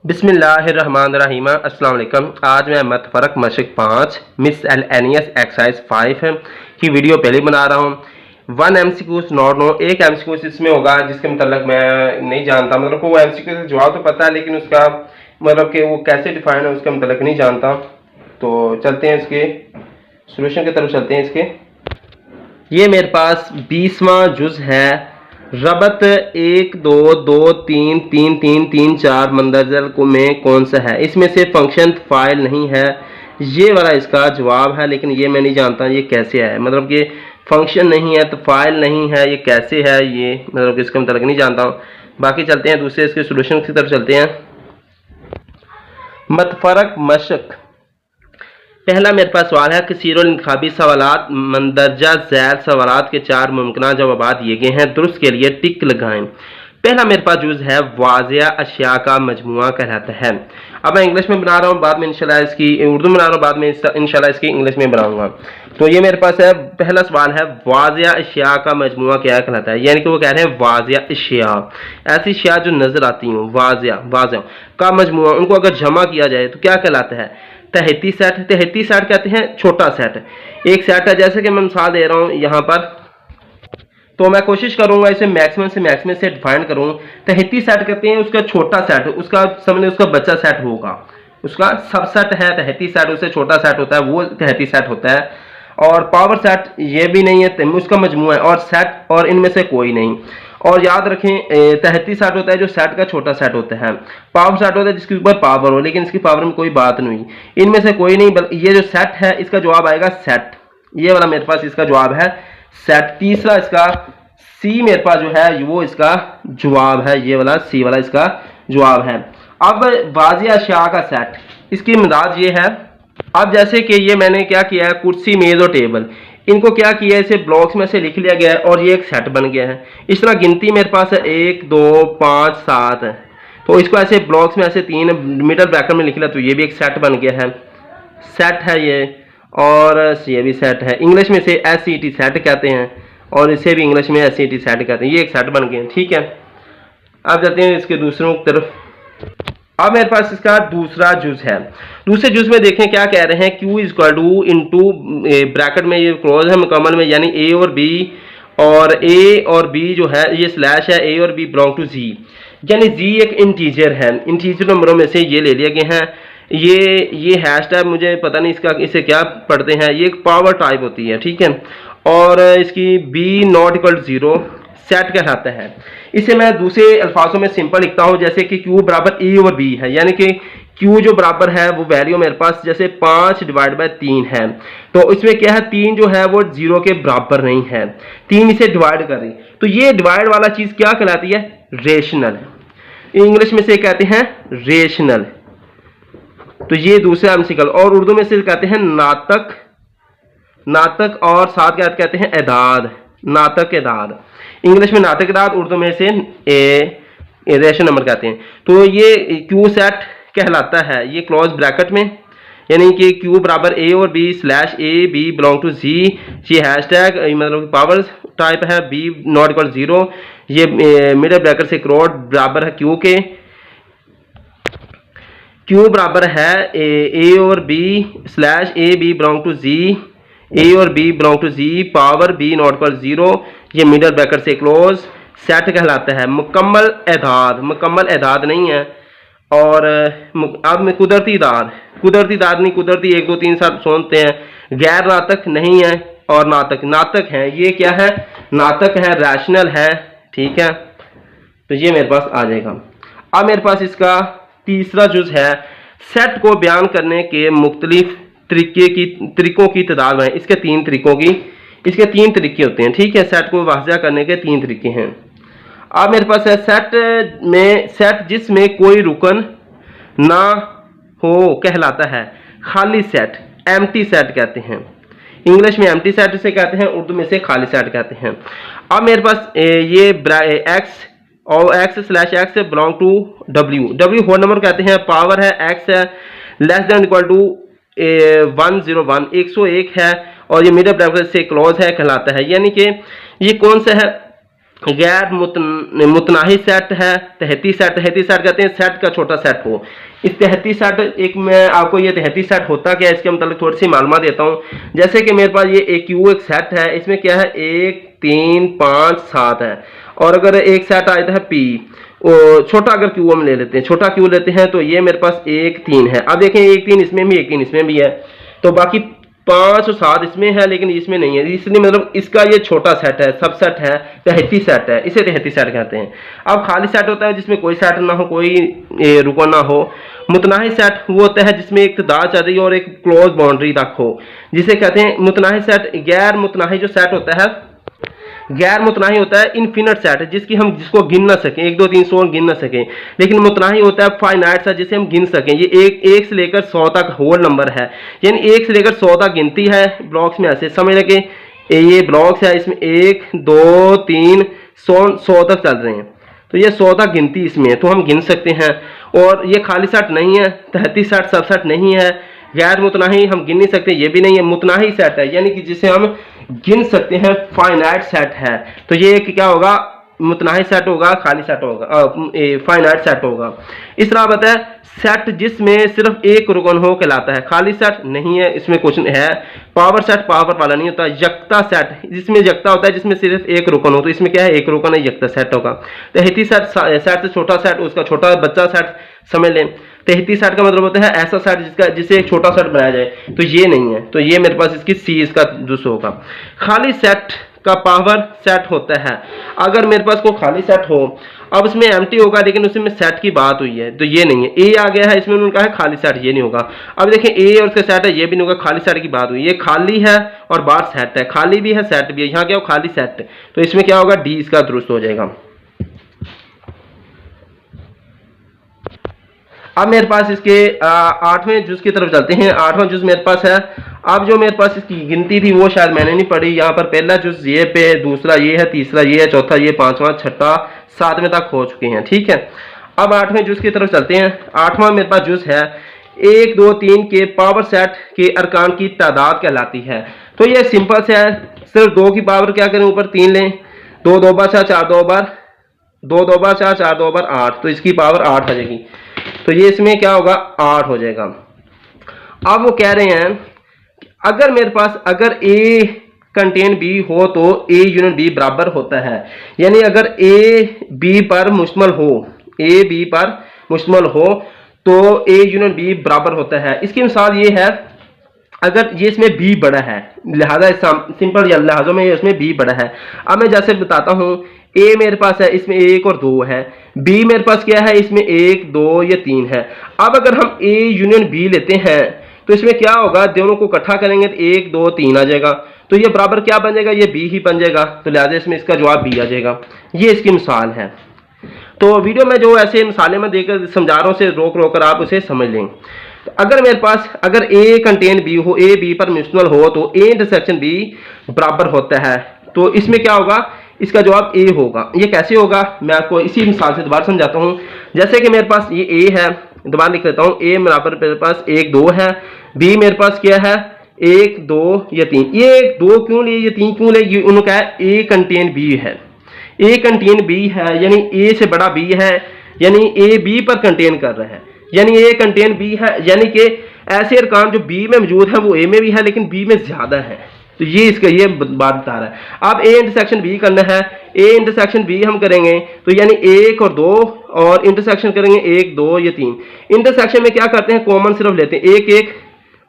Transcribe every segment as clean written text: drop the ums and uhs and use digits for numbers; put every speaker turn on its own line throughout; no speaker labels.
बिस्मिल्लाहिर्रहमानिर्रहीम। अस्सलाम वालेकुम। आज मैं मतफरक मशक 5 मिसएलेनियस एक्सरसाइज 5 की वीडियो पहले बना रहा हूँ। 1 MCQs नॉट नो, एक MCQs इसमें होगा जिसके मतलब मैं नहीं जानता, मतलब को वो MCQ का जवाब तो पता है लेकिन उसका मतलब कि वो कैसे डिफाइन है उसका मतलब नहीं जानता। तो चलते हैं इसके सोल्यूशन की तरफ चलते हैं। इसके ये मेरे पास 20वां जुज है। रबत 1 2 2 3 3 3 3 4 मंदरजल को में कौन सा है? इसमें से फंक्शन फाइल नहीं है, ये वाला इसका जवाब है, लेकिन ये मैं नहीं जानता ये कैसे है। मतलब कि फंक्शन नहीं है तो फाइल नहीं है, ये कैसे है, ये मतलब कि इसका मतलब नहीं जानता हूँ। बाकी चलते हैं दूसरे इसके सोल्यूशन की तरफ चलते हैं। मतफरक मशक पहला मेरे पास सवाल है कि सीरोल इंतखाबी सवालात मंदरजा ज़ैल सवालात के 4 मुमकिन जवाब दिए गए हैं, दुरुस्त के लिए टिक लगाएं। पहला मेरे पास जूज है वाजिया अशिया का मजमुआ कहलाता है। अब मैं इंग्लिश में बना रहा हूँ, बाद में इंशाल्लाह इसकी उर्दू में बना रहा हूँ, बाद में इंशाल्लाह इसकी इंग्लिश में बनाऊंगा। तो ये मेरे पास है पहला सवाल है वाजिया अशिया का मजमुआ क्या कहलाता है, यानी कि वो कह रहे हैं वाजिया अशिया ऐसी अशिया जो नजर आती हूँ, वाजिया वाजिया का मजमुआ, उनको अगर जमा किया जाए तो क्या कहलाता है? तहती सेट। तहती सेट कहते हैं छोटा सेट। एक सेट है, जैसे कि मैं मिसाल दे रहा हूं यहाँ पर, तो मैं कोशिश करूंगा इसे मैक्सिमम से मैक्सिमम से डिफाइन करूं। तहती सेट कहते हैं उसका छोटा सेट, उसका समझ उसका बच्चा सेट होगा, उसका सबसेट है तहती सेट, उससे छोटा सेट होता है वो तहती सेट होता है। और पावर सेट ये भी नहीं है, उसका मजमूआ है, और सेट और इनमें से कोई नहीं। और याद रखें तहती सेट होता है जो सेट का छोटा सेट होता है, पावर सेट होता है जिसके ऊपर पावर हो, लेकिन इसकी पावर में कोई बात नहीं, इनमें से कोई नहीं, बल्कि ये जो सेट है इसका जवाब आएगा सेट। ये वाला मेरे पास इसका जवाब है सेट। तीसरा इसका सी मेरे पास जो है वो इसका जवाब है, ये वाला सी वाला इसका जवाब है। अब वाजिया शाह का सेट, इसकी मिजाज ये है। अब जैसे कि ये मैंने क्या किया है, कुर्सी मेज और टेबल, इनको क्या किया है, इसे ब्लॉक्स में से लिख लिया गया है और ये एक सेट बन गया है। इस तरह गिनती मेरे पास है 1 2 5 7 है, तो इसको ऐसे ब्लॉक्स में ऐसे 3 मिडल ब्रैकेट में लिख लिया तो ये भी एक सेट बन गया है, सेट है ये। और ये भी सेट है, इंग्लिश में से SET सेट कहते हैं और इसे भी इंग्लिश में SET सेट कहते हैं। ये एक सेट बन गए, ठीक है। अब जाते हैं इसके दूसरों की तरफ। अब मेरे पास इसका दूसरा जुज है। दूसरे जुज में देखें क्या कह रहे हैं, Q is equal two into bracket में ये क्लोज है मुकम्मल में, यानी A और B, और A और B जो है ये स्लैश है, A और B बिलोंग टू Z, यानी Z एक इंटीजर है, इंटीजर नंबरों में से ये ले लिए गए हैं। ये हैश टैग मुझे पता नहीं इसका इसे क्या पढ़ते हैं, ये एक पावर टाइप होती है, ठीक है। और इसकी B not equal to 0 set कहलाता है। इसे मैं दूसरे अल्फाजों में सिंपल लिखता हूं, जैसे कि Q बराबर A और B है, यानी कि Q जो बराबर है वो वैल्यू मेरे पास जैसे 5 डिवाइड बाय 3 है, तो इसमें क्या है 3 जो है वो 0 के बराबर नहीं है, 3 इसे डिवाइड कर रही, तो ये डिवाइड वाला चीज क्या कहलाती है? रेशनल। इंग्लिश में से कहते हैं रेशनल। तो ये दूसरा एमसीकल, और उर्दू में से कहते हैं नातक, नातक, और साथ क्या कहते हैं एदाद, नातक एदाद। इंग्लिश में नातक एदाद, उर्दू में से रेशन नंबर कहते हैं। तो ये क्यू सेट कहलाता है, ये क्लोज ब्रैकेट में, यानी कि क्यू बराबर A और B slash A B belong to Z, ये हैश टैग मतलब पावर टाइप है, B नॉट इक्वल 0, ये मिडल ब्रैकेट से क्रोड बराबर है क्यू के, क्यू बराबर है A और B slash A B belong to Z, A और B belong to Z, power B not equal 0, ये मिडल ब्रैकेट से क्लोज सेट कहलाता है। मुकम्मल एदाद, मुकम्मल एदाद नहीं है। और अब में कुदरती दाद, कुदरती दाद नहीं, कुदरती 1 2 3 7 सुनते हैं, गैर नातक नहीं है, और नातक, नातक है, ये क्या है? नातक है, रैशनल है, ठीक है। तो ये मेरे पास आ जाएगा। अब मेरे पास इसका तीसरा जुज है, सेट को बयान करने के मुख्तलिफ तरीकों की तादाद है। इसके 3 तरीके होते हैं, ठीक है। सेट को वाज़ह करने के 3 तरीके हैं। अब मेरे पास है सेट जिसमें कोई रुकन ना हो कहलाता है खाली सेट, एम्प्टी सेट कहते हैं। इंग्लिश में एम्प्टी सेट से कहते हैं, उर्दू में से खाली सेट कहते हैं। अब मेरे पास ये एक्स और x slash x belong to W whole number कहते हैं, पावर है एक्स है लेस देन इक्वल टू 101 101 है, और ये मिडल ब्रैकेट से क्लोज है कहलाता है। यानी कि ये कौन सा है? गैर मुतनाही सेट है, तहती सेट। तहती सेट कहते हैं सेट का छोटा सेट हो। इस तहती सेट, एक मैं आपको ये तहती सेट होता क्या है इसके मतलब थोड़ी सी मालूमात देता हूँ। जैसे कि मेरे पास ये एक सेट है, इसमें क्या है 1 3 5 7 है, और अगर एक सेट आता है पी, छोटा अगर क्यू हम ले लेते हैं, छोटा क्यू लेते हैं, तो ये मेरे पास 1 3 है। अब देखें 1 3 इसमें भी 1 3 इसमें भी है, तो बाकी 5 और 7 इसमें है लेकिन इसमें नहीं है, इसलिए मतलब इसका ये छोटा सेट है, सब सेट है, तहती सेट है, इसे तहती सेट कहते हैं। अब खाली सेट होता है जिसमें कोई सेट ना हो, कोई रुको ना हो। मुतनाही सेट वो होता है जिसमें एक तादाद चल रही हो और एक क्लोज बाउंड्री तक हो, जिसे कहते हैं मुतनाही सेट। गैर मुतनाही जो सेट होता है, गैर मुतनाही होता है इनफिनिट सेट, जिसको गिन ना सकें, 1 2 3 100 गिन ना सकें। लेकिन मुतनाही होता है फाइनाइट सेट, जिसे हम गिन सकें। ये एक से लेकर 100 तक होल नंबर है, यानी 1 से लेकर 100 तक गिनती है ब्लॉक्स में। ऐसे समझ लें कि ये ब्लॉक्स है, इसमें 1 2 3 100 तक चल रहे हैं, तो ये 100 तक गिनती इसमें है, तो हम गिन सकते हैं। और ये खाली सेट नहीं है, तहती सेट सब सेट नहीं है। गैर मुतनाही हम गिन नहीं सकते, ये भी नहीं है। मुतनाही सेट है यानी कि जिसे हम गिन सकते हैं, फाइनाइट सेट है। तो ये क्या होगा, मुतनाही सेट होगा, खाली सेट होगा, फाइनाइट सेट होगा। इस तरह बताए सेट जिसमें सिर्फ एक रुकन हो कहलाता है। खाली सेट नहीं है, इसमें क्वेश्चन है। पावर सेट पावर वाला नहीं होता। यक्ता सेट, जिसमें यक्ता होता है जिसमें सिर्फ एक रुकन हो, तो इसमें क्या है, एक रुकन है, यक्ता सेट होगा। तहती सेट, सेट से छोटा सेट, उसका छोटा बच्चा सेट समझ लें। तहती सेट का मतलब होता है ऐसा सेट जिसे एक छोटा सेट बनाया जाए, तो ये नहीं है, तो ये मेरे पास इसकी सी इसका दूसरा होगा। खाली सेट का पावर सेट होता है। अगर मेरे पास कोई खाली सेट हो, अब इसमें एम्प्टी होगा लेकिन उसमें सेट की बात हुई है, तो ये नहीं है। ए आ गया है, इसमें उन्होंने कहा है खाली सेट, ये नहीं होगा। अब देखें ए और उसका सेट है, ये भी नहीं होगा, खाली सेट की बात हुई। ये खाली है और बाहर सेट है, खाली भी है सेट भी है, यहाँ क्या हो, खाली सेट, तो इसमें क्या होगा, डी इसका दुरुस्त हो जाएगा। अब मेरे पास इसके 8वें जुज की तरफ चलते हैं। 8वां जुज मेरे पास है। अब जो मेरे पास इसकी गिनती थी वो शायद मैंने नहीं पढ़ी। यहाँ पर पहला जुज ये पे, दूसरा ये है, तीसरा ये है, चौथा ये, 5वां 6वां 7वें तक हो चुके हैं, ठीक है। अब 8वें जुज की तरफ चलते हैं। 8वां मेरे पास जुज है 1 2 3 के पावर सेट के अरकान की तादाद कहलाती है। तो ये सिंपल से है, सिर्फ 2 की पावर क्या करें, ऊपर 3 लें, 2 2 बार 4 4 2 बार 2 2 बार 4 4 2 बार 8, तो इसकी पावर 8 आ जाएगी, तो ये इसमें क्या होगा, 8 हो जाएगा। अब वो कह रहे हैं अगर मेरे पास अगर ए कंटेन बी हो तो ए यूनिट बी बराबर होता है, यानी अगर ए बी पर मुश्तमल हो, ए बी पर मुश्तमल हो तो ए यूनिट बी बराबर होता है। इसकी मिसाल ये है, अगर ये इसमें बी बड़ा है, लिहाजा सिंपल लिहाजों में इसमें बी बड़ा है। अब मैं जैसे बताता हूँ, ए मेरे पास है, इसमें 1 और 2 है, बी मेरे पास क्या है, इसमें 1 2 या 3 है। अब अगर हम ए यूनियन बी लेते हैं तो इसमें क्या होगा, दोनों को इकट्ठा करेंगे तो 1 2 3 आ जाएगा, तो ये बराबर क्या बन जाएगा, ये बी ही बन जाएगा, तो लिहाजा इसमें इसका जवाब बी आ जाएगा। ये इसकी मिसाल है। तो वीडियो में जो ऐसे मिसालें मैं देकर समझा रहा हूँ, उसे रोक रोक कर आप उसे समझ लें। तो अगर मेरे पास अगर ए कंटेन बी हो, ए बी पर मुश्तमिल हो, तो ए इंटरसेक्शन बी बराबर होता है, तो इसमें क्या होगा, इसका जवाब ए होगा। ये कैसे होगा, मैं आपको इसी मिसाल से दोबारा समझाता हूँ। जैसे कि मेरे पास ये ए है, दोबारा लिख लेता हूँ, ए बराबर मेरे पास 1 2 है, बी मेरे पास क्या है 1 2 या 3। ये 2 क्यों लिए, ये 3 क्यों लिए, उन्होंने कहा ए कंटेन बी है, ए कंटेन बी है, यानी ए से बड़ा बी है, यानी ए बी पर कंटेन कर रहा है, यानी ए कंटेन बी है, यानी कि ऐसे अरकान जो बी में मौजूद है वो ए में भी है लेकिन बी में ज्यादा है। तो ये इसका ये बात बता रहा है। अब ए इंटरसेक्शन बी करना है, ए इंटरसेक्शन बी हम करेंगे तो यानी 1 और 2 और इंटरसेक्शन करेंगे 1 2 या 3। इंटरसेक्शन में क्या करते हैं, कॉमन सिर्फ लेते हैं, 1 1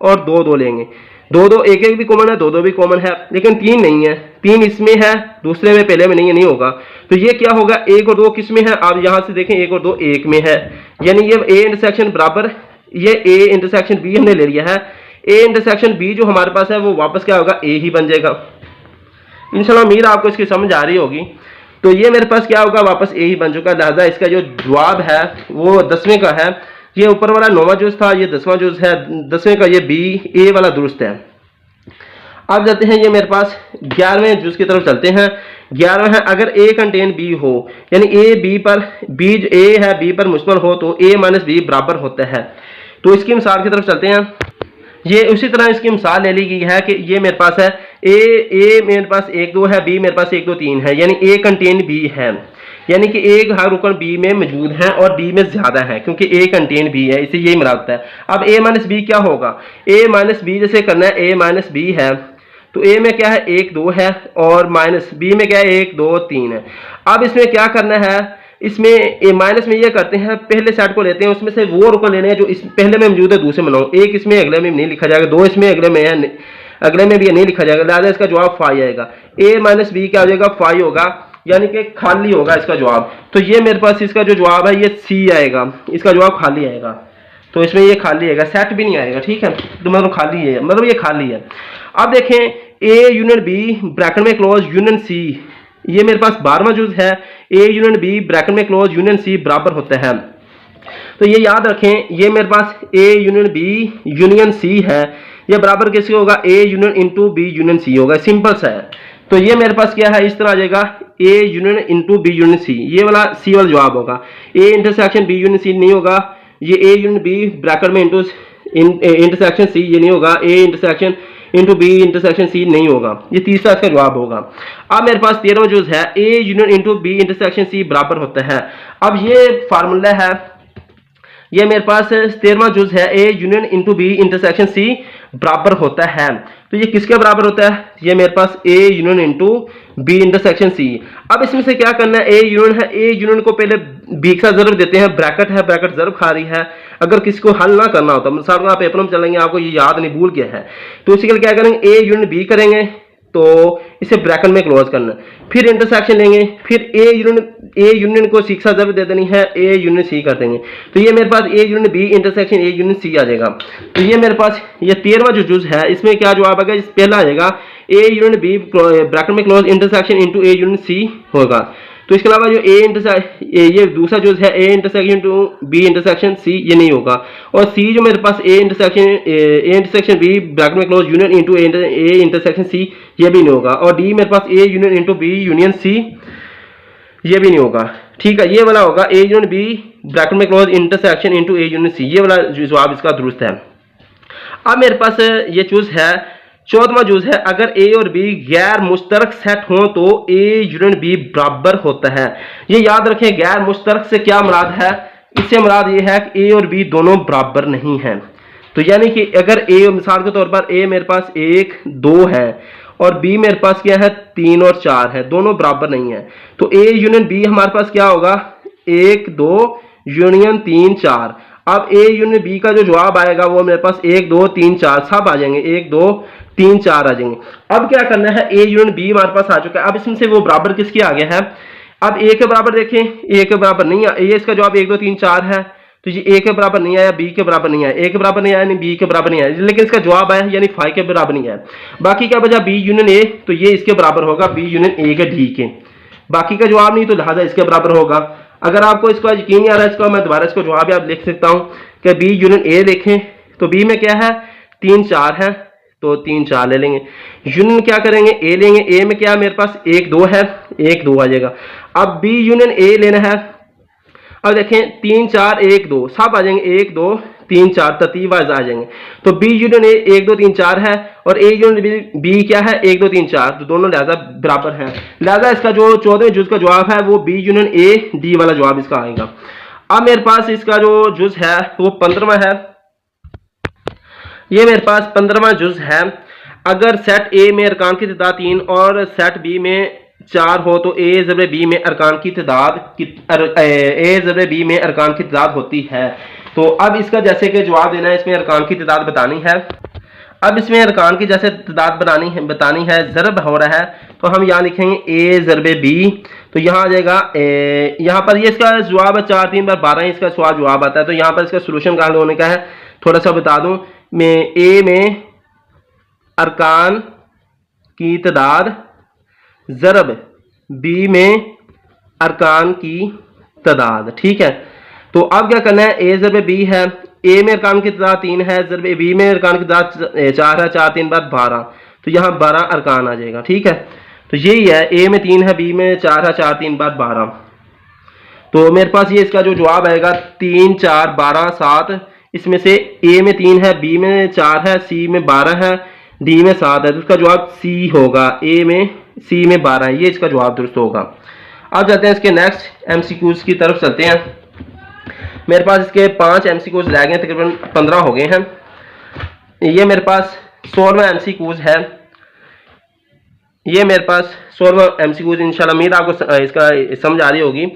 और 2 2 लेंगे, 2 2 1 1 भी कॉमन है, 2 2 भी कॉमन है, लेकिन 3 नहीं है, 3 इसमें है, दूसरे में पहले में नहीं है, नहीं होगा। तो ये क्या होगा, 1 और 2 किस में है, आप यहां से देखें 1 और 2 1 में है, यानी ये ए इंटरसेक्शन बराबर, ये ए इंटरसेक्शन बी हमने ले लिया है, ए इंटरसेक्शन बी जो हमारे पास है वो वापस क्या होगा, ए ही बन जाएगा। इंशाल्लाह उम्मीद आपको इसकी समझ आ रही होगी। तो ये मेरे पास क्या होगा, वापस ए ही बन चुका है, लिहाजा इसका जो जवाब है वो 10वें का है। ये ऊपर वाला 9वां जुज था, ये 10वां जुज है, 10वें का ये बी ए वाला दुरुस्त है। अब जाते हैं ये मेरे पास 11वें जुज की तरफ चलते हैं। 11वां है अगर ए कंटेन बी हो, यानी ए बी पर, बी ए है बी पर मुश्तमिल हो तो ए माइनस बी बराबर होता है। तो इसकी मिसाल की तरफ चलते हैं। ये उसी तरह इसकी मिसाल ले ली गई है कि ये मेरे पास है ए मेरे पास 1 2 है, बी मेरे पास 1 2 3 है, यानी ए कंटेन बी है, यानी कि एक हर रुकन बी में मौजूद है और बी में ज्यादा है क्योंकि ए कंटेन बी है, इसे यही मराद है। अब ए माइनस बी क्या होगा, ए माइनस बी जैसे करना है, ए माइनस बी है तो ए में क्या है 1 2 है और माइनस बी में क्या है 1 2 3 है। अब इसमें क्या करना है, इसमें माइनस में ये करते हैं, पहले सेट को लेते हैं, उसमें से वो रुकन लेने हैं जो इस पहले में मौजूद है दूसरे में लो, एक इसमें अगले में नहीं लिखा जाएगा, दो इसमें अगले में है, अगले में भी नहीं लिखा जाएगा, लिहाजा इसका जवाब 5 आएगा। ए माइनस बी क्या हो जाएगा 5 होगा, यानी कि खाली होगा इसका जवाब। तो ये मेरे पास इसका जो जवाब है ये सी आएगा, इसका जवाब खाली आएगा। तो इसमें ये खाली आएगा, सेट भी नहीं आएगा, ठीक है, तो मतलब खाली है, मतलब ये खाली है। अब देखें ए यूनियन बी ब्रैकेट में क्लोज यूनियन सी, ये मेरे पास 12वां जुज है, ए यूनियन बी ब्रैकेट में क्लोज यूनियन सी बराबर होता है। तो ये याद रखें, ये मेरे पास A union B union C है, ये बराबर किसके होगा, A union into B union C होगा, सिंपल सा है। तो ये मेरे पास क्या है, इस तरह आ जाएगा A union into B union C, ये वाला सी वाला जवाब होगा। A intersection B union C नहीं होगा, ये ए यूनियन बी ब्रैकेट में इंटू इंटरसेक्शन सी ये नहीं होगा, A intersection into B intersection C नहीं होगा, ये तीसरा इसका जवाब होगा। अब मेरे पास 13वां जुज है, A union into B intersection C बराबर होता है। अब ये फार्मूला है, ये मेरे पास 13वां जुज है, A union into B intersection C बराबर होता है। तो ये किसके बराबर होता है, ये मेरे पास A union into B intersection C. अब इसमें से क्या करना है, ए यूनियन है, ए यूनियन को पहले बी के साथ जरूर देते हैं, ब्रैकेट है, ब्रैकेट जरूर खा रही है। अगर किसी को हल ना करना होता, मिसाल आप पेपर में चलेंगे, आपको ये याद नहीं, भूल गया है, तो इसी के लिए क्या करेंगे, ए यूनियन बी करेंगे तो इसे ब्रैकेट में क्लोज करना, फिर इंटरसेक्शन लेंगे, फिर ए यूनियन को सी के साथ जरूर दे देनी है, ए यूनियन सी कर देंगे, तो ये मेरे पास A union B intersection A union C आ जाएगा। तो ये मेरे पास ये 13वां जो जुज है, इसमें क्या जवाब आएगा, इस पहला आएगा ए यूनियन बी ब्रैकेट में close intersection into A union C होगा। तो इसके अलावा जो ये दूसरा जो है A intersection to B intersection C ये नहीं होगा, और सी जो मेरे पास ए इंटरसेक्शन बी ब्रैकेट में close union into A intersection C ये भी नहीं होगा, और डी मेरे पास A union into B union C ये भी नहीं होगा, ठीक है। ये वाला होगा ए यूनियन बी ब्रैकेट में close intersection into A union C, ये वाला जवाब इसका दुरुस्त है। अब मेरे पास ये चूज है 14वां जूज है, अगर ए और बी गैर मुश्तरक सेट हो तो ए यूनियन बी बराबर होता है। ये याद रखें, गैर मुश्तरक से क्या मुराद है, इससे मुराद ये है कि ए और बी दोनों बराबर नहीं हैं। तो यानी कि अगर ए मिसाल के तौर पर ए मेरे पास 1 2 है और बी मेरे पास क्या है 3 और 4 है, दोनों बराबर नहीं है, तो ए यूनियन बी हमारे पास क्या होगा 1 2 यूनियन 3 4। अब ए यूनियन बी का जो जवाब आएगा वो मेरे पास 1 2 3 4 सब आ जाएंगे, 1 2 3 4 आ जाएंगे। अब क्या करना है, ए यूनियन बी हमारे पास आ चुका है, अब इसमें से वो बराबर किसके आ गया है, अब ए के बराबर देखें, ए के बराबर नहीं है, ये इसका जवाब 1 2 3 4 है, तो ये ए के बराबर नहीं आया, बी के बराबर नहीं आया, ए के बराबर नहीं आया, यानी बी के बराबर नहीं आया, लेकिन इसका जवाब आया यानी 5 के बराबर नहीं आया। बाकी क्या बचा, बी यूनियन ए, तो ये इसके बराबर होगा, बी यूनियन ए के डी के, बाकी का जवाब नहीं, तो लिहाजा इसके बराबर होगा। अगर आपको इसका यकीन नहीं आ रहा है, इसका मैं दोबारा इसको जवाब आप लिख सकता हूँ कि बी यूनियन ए देखें, तो बी में क्या है 3 4 है, तो 3 4 ले लेंगे, यूनियन क्या करेंगे ए लेंगे, ए में क्या मेरे पास 1 2 है, 1 2 आ जाएगा। अब बी यूनियन ए लेना है, अब देखें 3 4 1 2 सब आ जाएंगे, 1 2 3 4 तरतीब वाइज आ जाएंगे, तो बी यूनियन ए 1 2 3 4 है और ए यूनियन बी क्या है 1 2 3 4, तो दोनों लिहाजा बराबर हैं, लिहाजा इसका जो 14वें जुज का जवाब है वो बी यूनियन ए डी वाला जवाब इसका आएगा। अब मेरे पास इसका जो जुज है वो 15वां है, ये मेरे पास 15वां जुज है, अगर सेट ए में अरकान की तादाद 3 और सेट बी में 4 हो तो ए ज़बरे बी में अरकान की तादाद होती है। तो अब इसका जैसे कि जवाब देना है, इसमें अरकान की तादाद बतानी है। अब इसमें अरकान की जैसे तादाद बतानी है, ज़रब हो रहा है, तो हम यहाँ लिखेंगे ए ज़रबे बी, तो यहाँ आ जाएगा यहाँ पर ये इसका जवाब है 4 3 बार 12 इसका सवाल जवाब आता है। तो यहाँ पर इसका सोल्यूशन का हल होने का है, थोड़ा सा बता दूँ, में ए में अरकान की तादाद ज़रब बी में अरकान की तादाद, ठीक है। तो अब क्या करना है, ए ज़रब बी है, ए में अरकान की तादाद 3 है, ज़रब बी में अरकान की तादाद 4 है, 4 3 बार 12, तो यहाँ 12 अरकान आ जाएगा, ठीक है। तो यही है, ए में 3 है, बी में 4 है, 4 3 बार 12, तो मेरे पास ये इसका जो जवाब आएगा 3 4 12 7, इसमें से ए में 3 है, बी में 4 है, सी में 12 है, डी में 7 है, तो इसका जवाब सी होगा। ए में, सी में 12 है, ये इसका जवाब दुरुस्त होगा। अब जाते हैं इसके नेक्स्ट एमसीक्यूज की तरफ चलते हैं। मेरे पास इसके 5 एमसीक्यूज रह गए, तकरीबन 15 हो गए हैं। ये मेरे पास 16वां एमसीक्यूज है। ये मेरे पास 16वां एमसीक्यूज, इंशाल्लाह उम्मीद आपको इसका समझ आ रही होगी।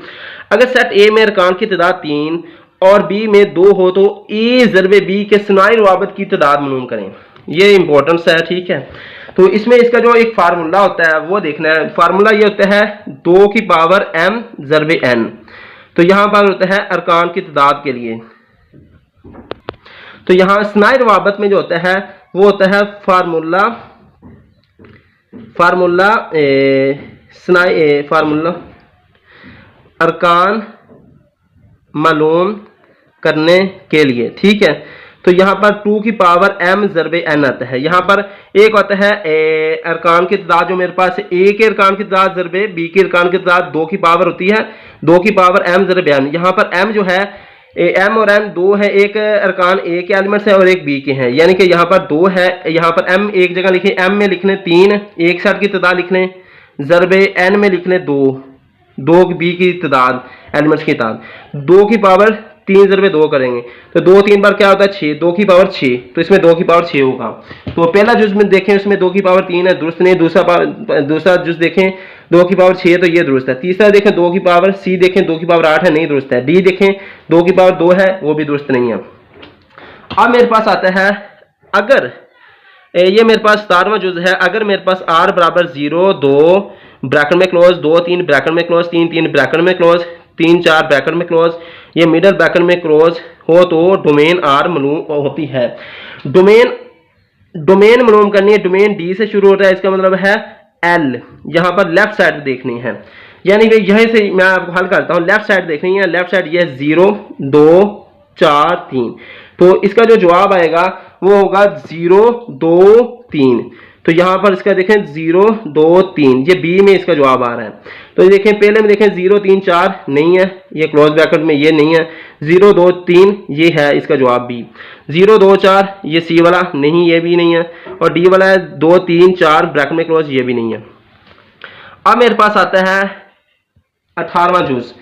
अगर सेट ए में अरकान की तादाद 3 और बी में 2 हो तो ए ज़रबे बी के सुनाई रवाबत की तादाद मालूम करें। ये इंपॉर्टेंस है, ठीक है। तो इसमें इसका जो एक फार्मूला होता है वो देखना है। फार्मूला ये होता है 2 की पावर m ज़रबे n। तो यहां पर होता है अरकान की तादाद के लिए। तो यहां सुनाई रवाबत में जो होता है वो होता है फार्मूला अरकान मालूम करने के लिए, ठीक है। तो यहाँ पर 2 की पावर m ज़रबे n आता है। यहाँ पर एक होता है अरकान की तादाद, जो मेरे पास ए के अरकान की तादाद ज़रबे बी के अरकान की तादाद 2 की पावर होती है 2 की पावर m ज़रबे n। यहाँ पर m जो है m और n 2 है, एक अरकान ए के एलिमेंट्स है और एक बी के हैं, यानी कि यहाँ पर 2 है। यहाँ पर m एक जगह लिखें, m में लिख लें 3, एक सेट की तादाद लिख लें, ज़रबे n में लिख लें 2 बी की तादाद, एलिमेंट्स की तादाद 2 की पावर 3 ज़रबे 2 करेंगे तो 2 3 बार क्या होता है 6, 2 की पावर 6, तो इसमें 2 की पावर 6 होगा। तो पहला जुज़ में देखें उसमें 2 की पावर 3 है, दुरुस्त नहीं। दूसरा जुज़ देखें 2 की पावर 6 तो ये दुरुस्त है। तीसरा देखें 2 की पावर, सी देखें 2 की पावर 8 है, नहीं दुरुस्त है। डी देखें 2 की पावर 2 है, वो भी दुरुस्त नहीं है। अब मेरे पास आता है, अगर ये मेरे पास 17वां जुज़ है, अगर मेरे पास r बराबर 0 2 ब्रैकेट में क्लोज, 2 3 ब्रैकेट में क्लोज, 3 3 ब्रैकेट में क्लोज, 3 4 ब्रैकेट में क्लोज, ये मिडल ब्रैकेट में क्लोज हो तो डोमेन आर मालूम होती है। डोमेन मालूम करनी है। डोमेन डी से शुरू होता है, इसका मतलब है एल। यहाँ पर लेफ्ट साइड देखनी है, यानी कि यहीं से मैं आपको हल करता हूँ। लेफ्ट साइड देखनी है, लेफ्ट साइड ये 0 2 4 3, तो इसका जो जवाब आएगा वो होगा 0 2 3। तो यहाँ पर इसका देखें 0 2 3, ये बी में इसका जवाब आ रहा है। तो ये देखें पहले में देखें 0 3 4 नहीं है, ये क्लोज ब्रैकेट में ये नहीं है। 0 2 3 ये है इसका जवाब बी। 0 2 4 ये सी वाला नहीं, ये भी नहीं है। और डी वाला है 2 3 4 ब्रैकेट में क्लोज, ये भी नहीं है। अब मेरे पास आता है 18वां जुज़।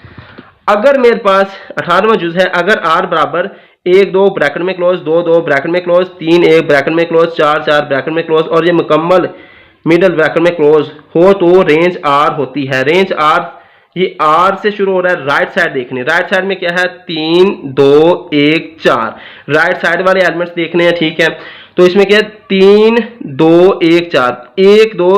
अगर मेरे पास 18वां जुज़ है, अगर आर बराबर 1 2 ब्रैकेट में क्लोज, 2 2 ब्रैकेट में क्लोज, 3 1 ब्रैकेट में क्लोज, 4 4 ब्रैकेट में क्लोज और ये मुकम्मल मिडल ब्रैकेट में क्लोज हो तो रेंज आर होती है। रेंज आर, ये आर से शुरू हो रहा है। राइट साइड देखने, राइट साइड में क्या है 3 2 1 4, राइट साइड वाले एलिमेंट्स देखने हैं, ठीक है। तो इसमें क्या है 3 2 1 4, 1 2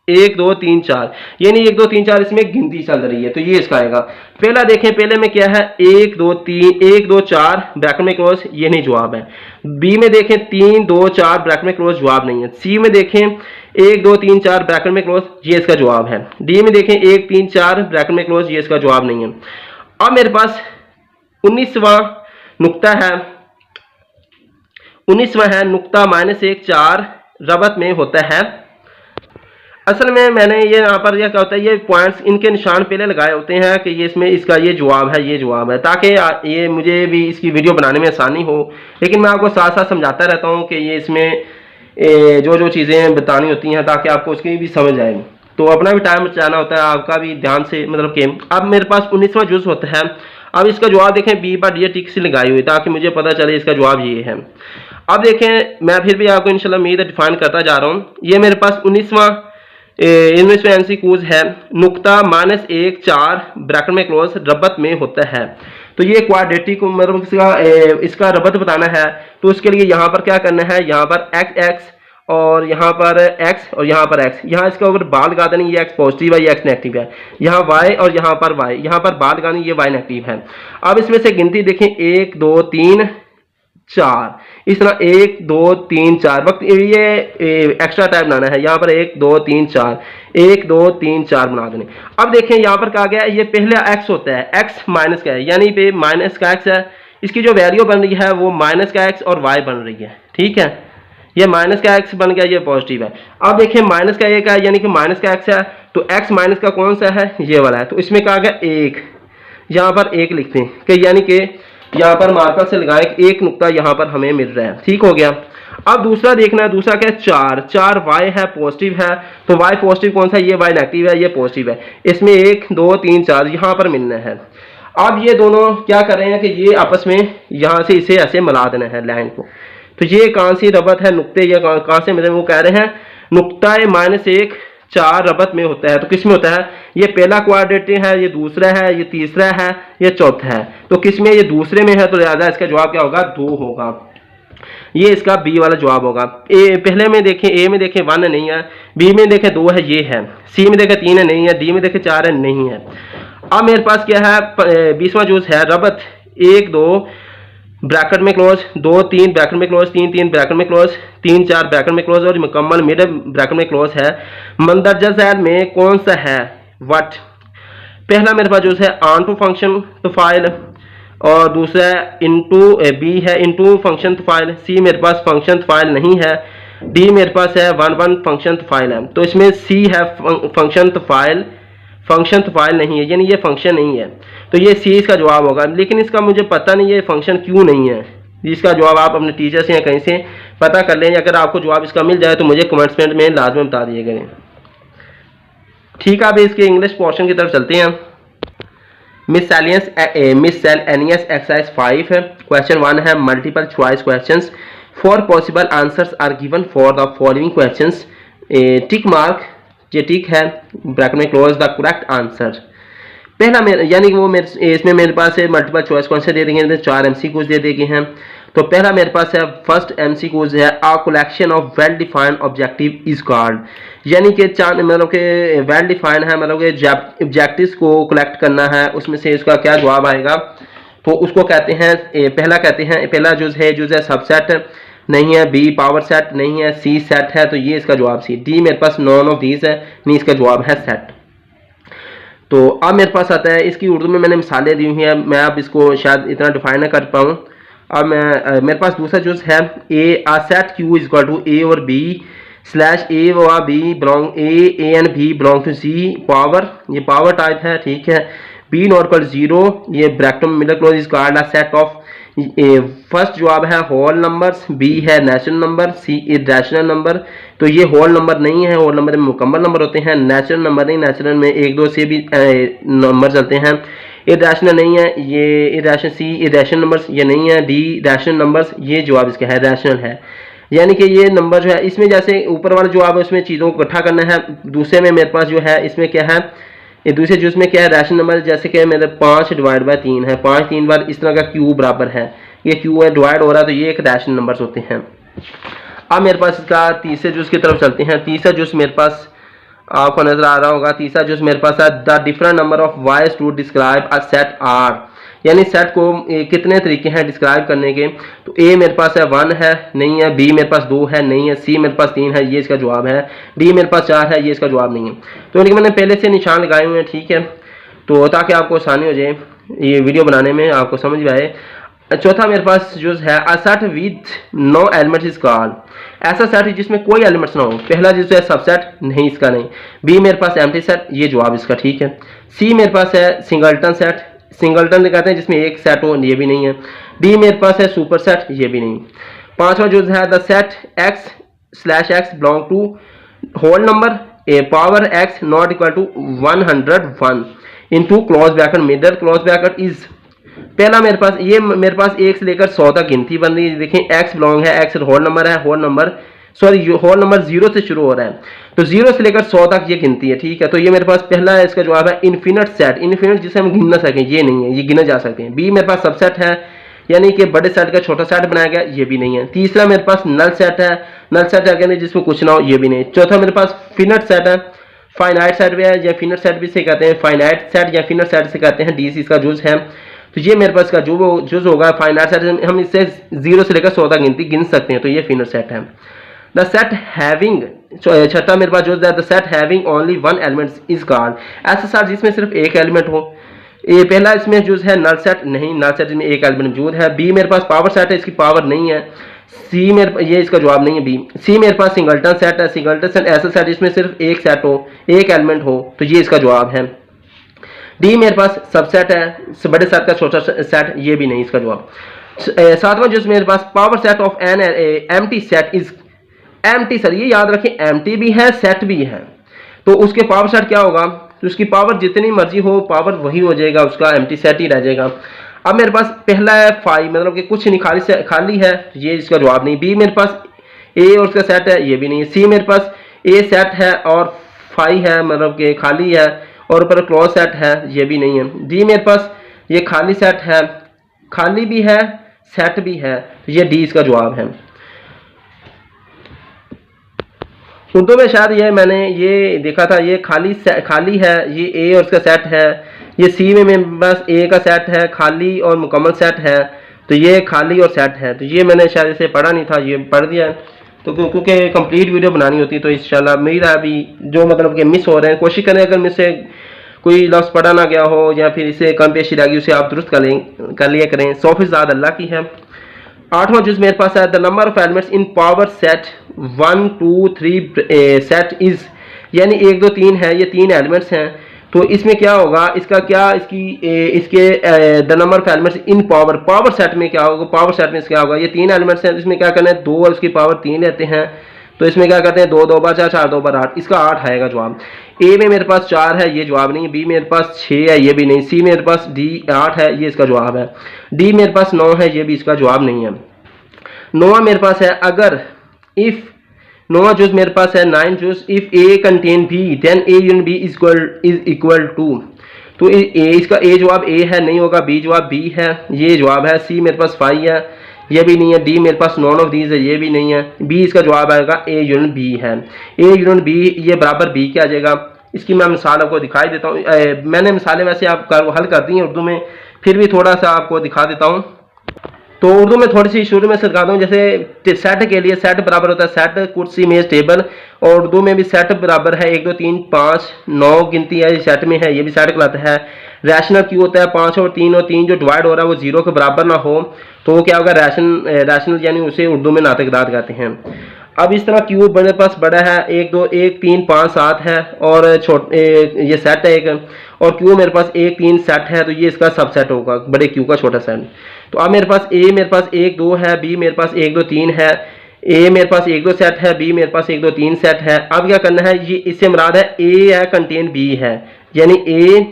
1 2 3 4, यानी 1 2 3 4 इसमें गिनती चल रही है, तो ये इसका आएगा। पहला देखें, पहले में क्या है 1 2 3 1 2 4 ब्रैकेट में क्लोज, ये नहीं जवाब है। बी में देखें 3 2 4 ब्रैकेट में क्लोज, जवाब नहीं है। सी में देखें 1 2 3 4 ब्रैकेट में क्लोज, ये इसका जवाब है। डी में देखें 1 3 4 ब्रैकेट में क्लोज, ये इसका जवाब नहीं है। अब मेरे पास 19वां नुक्ता है, 19वां है नुक्ता -1 4 रबत में होता है। असल में मैंने ये यहाँ पर यह क्या होता है, ये पॉइंट्स इनके निशान पहले लगाए होते हैं कि ये इसमें इसका ये जवाब है, ये जवाब है, ताकि ये मुझे भी इसकी वीडियो बनाने में आसानी हो। लेकिन मैं आपको साथ साथ समझाता रहता हूँ कि ये इसमें जो जो चीज़ें बतानी होती हैं ताकि आपको उसकी भी समझ आए। तो अपना भी टाइम बचाना होता है, आपका भी ध्यान से, मतलब कि अब मेरे पास 19वां जुज़ होता है। अब इसका जवाब देखें, बी पर ये टिक से लगाई हुई ताकि मुझे पता चले इसका जवाब ये है। अब देखें, मैं फिर भी आपको इंशाल्लाह उम्मीद है डिफाइन करता जा रहा हूँ। ये मेरे पास 19वां इनमें एमसीक्यूज है, नुक्ता -1 4 ब्रैकेट में क्लोज रबत में होता है। तो ये क्वाड्रेटिक, मतलब इसका रबत बताना है, तो उसके लिए यहाँ पर क्या करना है, यहाँ पर x और यहाँ पर x और यहाँ पर x, यहाँ इसके ऊपर बाल लगा देनी, ये x पॉजिटिव है, ये x नेगेटिव है। यहाँ y और यहाँ पर y, यहाँ पर बाल लगानी, ये y नेगेटिव है। अब इसमें से गिनती देखें 1 2 3 4, इस तरह 1 2 3 4 वक्त ये एक्स्ट्रा टाइम बनाना है। यहाँ पर 1 2 3 4 1 2 3 4 बना देने। अब देखें यहाँ पर कहा गया है, ये पहले x होता है, x माइनस का है, यानी पे माइनस का x है, इसकी जो वैल्यू बन रही है वो माइनस का x और y बन रही है, ठीक है। ये माइनस का x बन गया, ये पॉजिटिव है। अब देखें माइनस का 1 है, यानी कि माइनस का x है, तो x माइनस का कौन सा है, ये वाला है। तो इसमें कहा गया 1, यहाँ पर 1 लिखते हैं कि यानी कि यहाँ पर मार्कर से लगाएं, एक नुक्ता यहाँ पर हमें मिल रहा है, ठीक हो गया। अब दूसरा देखना है, दूसरा क्या है, 4 y है, पॉजिटिव है, तो y पॉजिटिव कौन सा है, ये y नेगेटिव है, ये पॉजिटिव है, इसमें 1 2 3 4 यहाँ पर मिलना है। अब ये दोनों क्या कर रहे हैं कि ये आपस में यहाँ से इसे ऐसे मिला देना है लाइन को। तो ये कौन सी रबत है, नुक्ते, ये कहाँ से मिले, वो कह रहे हैं नुक्ता -1 4 रबत में होता है। तो किस में होता है, ये पहला क्वाड्रेटिक है, ये दूसरा है, ये तीसरा है, ये चौथा है। तो किस में, ये दूसरे में है, तो लिहाजा इसका जवाब क्या होगा, 2 होगा। ये इसका बी वाला जवाब होगा। ए पहले में देखें, ए में देखें 1 नहीं है, बी में देखें 2 है, ये है, सी में देखें 3 है, नहीं है, डी में देखें 4 है, नहीं है। अब मेरे पास क्या है, 20वां जूस है रबत 1 2 ब्रैकेट में क्लोज, 2 3 ब्रैकेट में क्लोज, 3 3 ब्रैकेट में क्लोज, 3 4 ब्रैकेट में क्लोज और मुकम्मल मिड ब्रैकेट में क्लोज है। मंदरजा झैल में कौन सा है, व्हाट। पहला मेरे पास जो है ऑन टू फंक्शन तो फाइल, और दूसरा इनटू बी है इनटू फंक्शन फाइल, सी मेरे पास फंक्शन फाइल नहीं है, डी मेरे पास है 1 1 फंक्शन फाइल है। तो इसमें सी है फंक्शन फाइल नहीं है, यानी ये फंक्शन नहीं है, तो ये सी इसका जवाब होगा। लेकिन इसका मुझे पता नहीं है फंक्शन क्यों नहीं है, इसका जवाब आप अपने टीचर से या कहीं से पता कर लें। अगर आपको जवाब इसका मिल जाए तो मुझे कमेंट्स में लाजमी बता दिएगा। ठीक है, अब इसके इंग्लिश पोर्शन की तरफ चलते हैं। मिससेलियस एक्सरसाइज 5 है। क्वेश्चन 1 है multiple choice questions, 4 possible answers are given for the following questions, tick mark, ये टिक है, ब्रैकेट में क्लोज द करेक्ट आंसर। पहला यानी कि वो इसमें मेरे पास है मल्टीपल चॉइस कौन से दे देंगे, 4 MCQs दे देंगे हैं। तो पहला मेरे पास है फर्स्ट MCQs है, a collection of well defined objective is called, यानी कि मतलब कि वेल डिफाइंड है, मतलब कि ऑब्जेक्टिव्स को कलेक्ट करना है, उसमें से इसका क्या जवाब आएगा, तो उसको कहते हैं, पहला जुज है सबसेट नहीं है, बी पावर सेट नहीं है, सी सेट है, तो ये इसका जवाब सी। डी मेरे पास नॉन ऑफ दीज है, नहीं, इसका जवाब है सेट। तो अब मेरे पास आता है, इसकी उर्दू में मैंने मिसालें दी हुई हैं, मैं अब इसको शायद इतना डिफाइन ना कर पाऊँ। अब मेरे पास दूसरा जुज है, A set Q is equal to A और बी स्लैश ए व B belong A and B belong to C power, ये पावर टाइप है, ठीक है। बी नॉट इक्वल 0, ये ब्रैकेट में middle close is called a set of, first जवाब है होल नंबर्स, बी है नेचुरल नंबर, सी इरेशनल नंबर। तो ये होल नंबर नहीं है, होल नंबर में मुकम्मल नंबर होते हैं, नेचुरल नंबर नहीं, नेचुरल में 1 2 से भी नंबर चलते हैं। इरेशनल नहीं है, ये इरेशनल, सी इरेशनल नंबर्स ये नहीं है, डी रैशनल नंबर्स, ये जवाब इसका है रैशनल है। यानी कि ये नंबर जो है इसमें जैसे ऊपर वाला जवाब है उसमें चीज़ों को इकट्ठा करना है, दूसरे में मेरे पास जो है इसमें क्या है, ये दूसरे जूस में क्या है रैशनल नंबर, जैसे कि मेरे 5 / 3 है, 5 3 बार इस तरह का क्यू बराबर है, ये क्यू है डिवाइड हो रहा है, तो ये एक रैशनल नंबर्स होते हैं। अब मेरे पास इसका तीसरे जूस की तरफ चलते हैं। तीसरा जूस मेरे पास आपको नजर आ रहा होगा, तीसरा जूस मेरे पास है the different number of ways to describe a set are, यानी सेट को कितने तरीके हैं डिस्क्राइब करने के। तो ए मेरे पास है 1 है, नहीं है, बी मेरे पास 2 है, नहीं है, सी मेरे पास 3 है, ये इसका जवाब है, डी मेरे पास 4 है, ये इसका जवाब नहीं है। तो लेकिन मैंने पहले से निशान लगाए हुए हैं, ठीक है, तो ताकि आपको आसानी हो जाए ये वीडियो बनाने में, आपको समझ में आए। चौथा मेरे पास जो है a set with no elements is called, ऐसा सेट है जिसमें कोई एलिमेंट्स ना हो। पहला जो है सबसेट, नहीं, इसका नहीं। बी मेरे पास एम्प्टी सेट, ये जवाब इसका, ठीक है। सी मेरे पास है सिंगलटन सेट, सिंगलटन कहते हैं जिसमें एक सेट हो, ये भी नहीं है। डी मेरे पास है सुपर सेट, ये भी नहीं। पांचवा जो है the set x/x belong to whole number a power x not equal to 101 into close bracket middle close bracket is, पहला मेरे पास ये मेरे पास 1 से लेकर 100 तक गिनती बन रही है। देखें x बिलोंग है, x होल नंबर है, होल नंबर 0 से शुरू हो रहा है, तो 0 से लेकर 100 तक ये गिनती है, ठीक है। तो ये मेरे पास पहला है, इसका जवाब है इन्फिनिट सेट, इन्फिनिट जिसे हम गिन ना सकें, ये नहीं है, ये गिने जा सकते हैं। बी मेरे पास सबसेट है, यानी कि बड़े सेट का छोटा सेट बनाया गया, ये भी नहीं है। तीसरा मेरे पास नल सेट है, नल सेट है जिसमें कुछ ना हो, ये भी नहीं। चौथा मेरे पास फिनिट सेट है, फाइनाइट सेट भी है, या फिनिट सेट भी से कहते हैं, फाइनाइट सेट या फिनिट सेट से कहते हैं, डी सी इसका जूस है। तो ये मेरे पास का जूस होगा फाइनाइट सेट, हम इससे 0 से लेकर 100 तक गिनती गिन सकते हैं, तो ये फिनिट सेट है। द सेट हैविंग, छठा मेरे पास जो है the set having only 1 element is called, ऐसा सेट जिसमें सिर्फ एक एलिमेंट हो। ये पहला इसमें जो है नल सेट, नहीं, नल सेट में एक एलिमेंट मौजूद है। बी मेरे पास पावर सेट है, इसकी पावर नहीं है। सी मेरे, ये इसका जवाब नहीं है बी। सी मेरे पास सिंगलटन सेट है, सिंगलटन सेट ऐसा सेट जिसमें सिर्फ एक सेट हो, एक एलिमेंट हो, तो ये इसका जवाब है। डी मेरे पास सबसेट है, बड़े सेट का छोटा सेट, ये भी नहीं इसका जवाब। सातवां जो मेरे पास power set of an empty set is empty, sir ये याद रखें एम्प्टी भी है सेट भी है, तो उसके पावर सेट क्या होगा, तो उसकी पावर जितनी मर्जी हो पावर वही हो जाएगा, उसका एम्प्टी सेट ही रह जाएगा। अब मेरे पास पहला है फाइव, मतलब कि कुछ नहीं, खाली है, ये इसका जवाब नहीं। बी मेरे पास ए और उसका सेट है, ये भी नहीं। सी मेरे पास ए सेट है और फाइव है, मतलब कि खाली है और ऊपर क्लोज सेट है, ये भी नहीं है। डी मेरे पास ये खाली सेट है, खाली भी है सेट भी है, ये डी इसका जवाब है। उर्दू में शायद ये मैंने ये देखा था, ये खाली है, ये ए और उसका सेट है। ये सी में मेरे पास ए का सेट है, खाली और मुकम्मल सेट है, तो ये खाली और सेट है, तो ये मैंने शायद इसे पढ़ा नहीं था, ये पढ़ दिया। तो क्योंकि कंप्लीट वीडियो बनानी होती तो इंशाल्लाह मेरा अभी जो मतलब कि मिस हो रहे हैं, कोशिश करें अगर मुझसे कोई लफ्ज़ पढ़ा ना गया हो या फिर इसे कम पेशी रह गई उसे आप दुरुस्त कर लिया करें। 100% अल्लाह की है। आठवां जुज मेरे पास है the number of elements in power set 1 2 3 set is, यानी 1 2 3 है, ये 3 एलिमेंट्स हैं, तो इसमें क्या होगा, इसका क्या इसके the number of elements in power set में क्या होगा, पावर सेट में क्या होगा, ये 3 एलिमेंट्स हैं, इसमें क्या करना है 2 और उसकी पावर 3 लेते हैं, तो इसमें क्या करते हैं 2 2 बार 4 4 2 बार 8, इसका 8 आएगा जवाब। ए में मेरे पास 4 है, ये जवाब नहीं। बी मेरे पास 6 है, ये भी नहीं। सी मेरे पास डी 8 है, ये इसका जवाब है। डी मेरे पास 9 है, ये भी इसका जवाब नहीं है। 9वां मेरे पास है अगर इफ, 9वां जुज मेरे पास है 9 जुज, if A contain B then A unit B is equal to, तो इसका ए जवाब ए है, नहीं होगा। बी जवाब बी है, ये जवाब है। सी मेरे पास 5 है, ये भी नहीं है। डी मेरे पास नॉन ऑफ दीज है, ये भी नहीं है। बी इसका जवाब आएगा ए यूनिट बी है। ए यूनिट बी ये बराबर बी क्या आ जाएगा, इसकी मैं मिसाल आपको दिखाई देता हूँ। मैंने मिसालें वैसे आप हल कर दी हैं उर्दू में, फिर भी थोड़ा सा आपको दिखा देता हूँ। तो उर्दू में थोड़ी सी शुरू में से दिखाता हूँ। जैसे सेट के लिए सेट बराबर होता है सेट कुर्सी मेज टेबल, और उर्दू में भी सेट बराबर है 1 2 3 5 9 गिनती है, सेट में है, ये भी सेट कहलाता है। रैशनल क्यों होता है 5 और 3 जो डिवाइड हो रहा है वो 0 के बराबर ना हो, तो वो क्या होगा रैशनल, यानी उसे उर्दू में नातकदार कहते हैं। अब इस तरह क्यू मेरे पास बड़ा है 1 2 1 3 5 7 है, और ये सेट है एक, और क्यू मेरे पास 1 3 सेट है, तो ये इसका सबसेट होगा बड़े क्यू का छोटा सेट। तो अब मेरे पास ए मेरे पास 1 2 है, बी मेरे पास 1 2 3 है, ए मेरे पास 1 2 सेट है, बी मेरे पास 1 2 3 सेट है। अब क्या करना है, ये इससे मुराद है ए है कंटेन बी है, यानी ए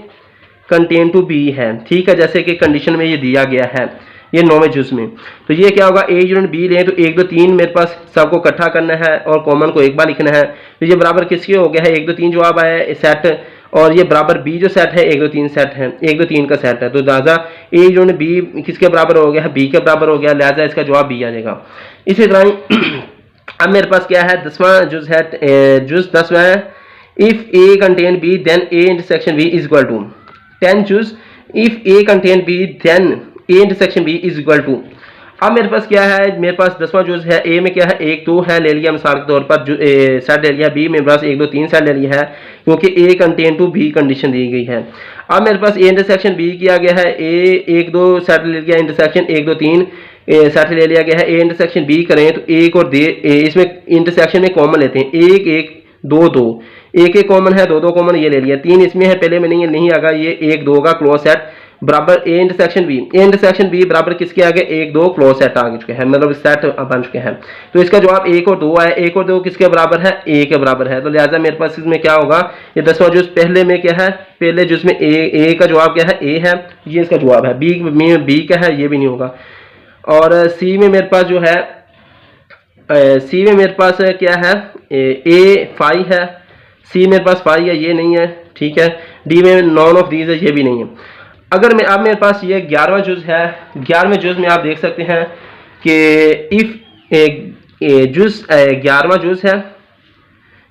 कंटेन टू बी है, ठीक है, जैसे कि कंडीशन में ये दिया गया है ये 9वें जुज में। तो ये क्या होगा, ए यूनिट बी लें तो 1 2 3 मेरे पास सबको इकट्ठा करना है और कॉमन को एक बार लिखना है, तो ये बराबर किसके हो गया है 1 2 3 जवाब आया है सेट, और ये बराबर बी जो सेट है 1 2 3 सेट है, 1 2 3 का सेट है, तो लिहाजा ए यूनिट बी किसके बराबर हो गया है, बी के बराबर हो गया, लिहाजा इसका जवाब बी आ जाएगा। इसी तरह अब मेरे पास क्या है 10वां जुज है, जुज 10वां है, if A contain B then A intersection B is equal to. 10 जुज, if A contain B then A intersection B is equal to. अब मेरे पास क्या है, मेरे पास 10वां जुज है, ए में क्या है 1 2 है, ले लिया मिसाल के तौर पर सेट ले लिया। बी मेरे पास 1 2 3 सेट ले लिया है, क्योंकि ए कंटेन टू बी कंडीशन दी गई है। अब मेरे पास ए इंटरसेक्शन बी किया गया है, ए 1 2 सेट ले लिया, इंटरसेक्शन 1 2 3 सेट ले लिया गया है। ए इंटरसेक्शन बी करें तो एक और इसमें इंटरसेक्शन में कॉमन लेते हैं, 1 1 2 2, 1 1 कॉमन है, 2 2 कॉमन ये ले लिया, 3 इसमें है, पहले में नहीं आगा, ये 1 2 का क्लोज सेट बराबर ए इंटरसेक्शन बी बराबर किसके आगे 1 2 क्लोज सेट आ चुके हैं, मतलब सेट बन चुके हैं। तो इसका जवाब 1 और 2 आया, 1 और 2 किसके बराबर है, ए के बराबर है, तो लिहाजा मेरे पास इसमें क्या होगा, ये 10वां जुज पहले में क्या है, पहले जुज में ए का जवाब क्या है, ए है, ये इसका जवाब है। बी में बी क्या है, ये भी नहीं होगा। और सी में मेरे पास जो है, सी में मेरे पास क्या है, ए 5 है, सी मेरे पास 5 है, ये नहीं है, ठीक है। डी में नॉन ऑफ दीज है, ये भी नहीं है। अगर मैं अब मेरे पास ये 11वां जुज है, 11वें जुज में आप देख सकते हैं कि इफ जुज 11वां जुज है,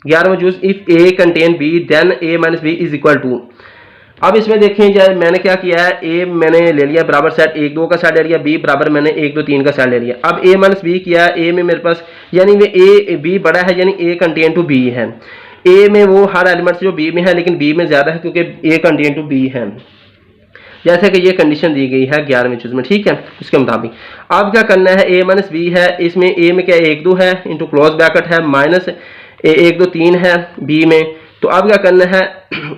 11वां जुज, if A contain B then A minus B is equal to. अब इसमें देखें जाए मैंने क्या किया है, ए मैंने ले लिया बराबर सेट 1 2 का सेट ले लिया, बी बराबर मैंने 1 2 3 का सेट ले लिया। अब ए माइनस बी किया, ए में मेरे पास यानी वे ए बी बड़ा है, यानी ए कंटेन टू बी है। ए में वो हर एलिमेंट जो बी में है, लेकिन बी में ज्यादा है क्योंकि ए कंटेन टू बी है, जैसे कि ये कंडीशन दी गई है 11वें जुज में, ठीक है। इसके मुताबिक अब क्या करना है, ए माइनस बी है, इसमें ए में क्या 1 2 है इंटू क्लोज ब्रैकेट है, माइनस 1 2 3 है बी में, तो अब क्या करना है,